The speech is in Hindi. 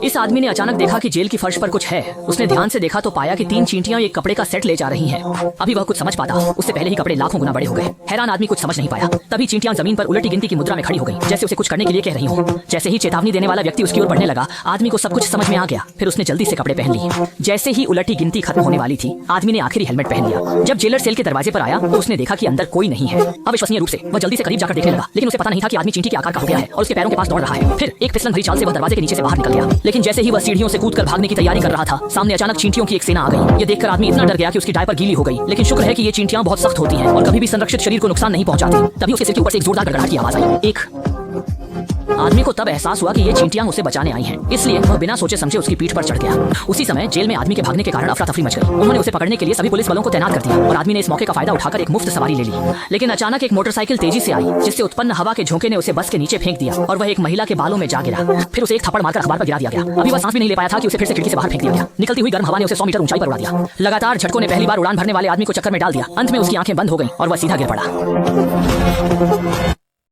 इस आदमी ने अचानक देखा कि जेल की फर्श पर कुछ है। उसने ध्यान से देखा तो पाया कि 3 चींटियां एक कपड़े का सेट ले जा रही हैं। अभी वह कुछ समझ पाता, उससे पहले ही कपड़े लाखों गुना बड़े हो गए। हैरान आदमी कुछ समझ नहीं पाया। तभी चींटियां जमीन पर उलटी गिनती की मुद्रा में खड़ी हो गई, जैसे उसे कुछ करने के लिए कह रही हो। जैसे ही चेतावनी देने वाला व्यक्ति उसकी ओर बढ़ने लगा, आदमी को सब कुछ समझ में आ गया। फिर उसने जल्दी से कपड़े पहन लिए। जैसे ही उलटी गिनती खत्म होने वाली थी, आदमी ने आखिरी हेलमेट पहन लिया। जब जेलर सेल के दरवाजे पर आया तो उसने देखा कि अंदर कोई नहीं है। अविश्वसनीय रूप से वह जल्दी से करीब जाकर देखने लगा, लेकिन उसे पता नहीं था कि आदमी चींटी के आकार का हो गया है और उसके पैरों के पास दौड़ रहा है। फिर एक फिसलन भरी चाल से वह दरवाजे के नीचे से बाहर निकल गया। लेकिन जैसे ही वह सीढ़ियों से कूदकर भागने की तैयारी कर रहा था, सामने अचानक चींटियों की एक सेना आ गई। ये देखकर आदमी इतना डर गया कि उसकी डायपर गीली हो गई। लेकिन शुक्र है कि ये चींटियां बहुत सख्त होती हैं और कभी भी संरक्षित शरीर को नुकसान नहीं पहुंचाती। तभी उसके सिर के ऊपर से एक जोरदार गड़गड़ाहट की आवाज आई। आदमी को तब एहसास हुआ कि ये चींटियां उसे बचाने आई हैं, इसलिए वह बिना सोचे समझे उसकी पीठ पर चढ़ गया। उसी समय जेल में आदमी के भागने के कारण अफरा तफरी मच गई। उन्होंने उसे पकड़ने के लिए सभी पुलिस बलों को तैनात कर दिया और आदमी ने इस मौके का फायदा उठाकर एक मुफ्त सवारी ले ली। लेकिन अचानक एक मोटरसाइकिल तेजी से आई, जिससे उत्पन्न हवा के झोंके ने उसे बस के नीचे फेंक दिया और वह एक महिला के बालों में जा गिरा। फिर उसे एक थप्पड़ मारकर अखबार पर गिरा दिया गया। अभी वह सांस भी नहीं ले पाया था कि उसे फिर से खिड़की से बाहर फेंक दिया गया। निकलती हुई गर्म हवा ने उसे 100 मीटर ऊंचाई पर उड़ा दिया। लगातार झटकों ने पहली बार उड़ान भरने वाले आदमी को चक्कर में डाल दिया। अंत में उसकी आंखें बंद हो गईं और वह सीधा गिर पड़ा।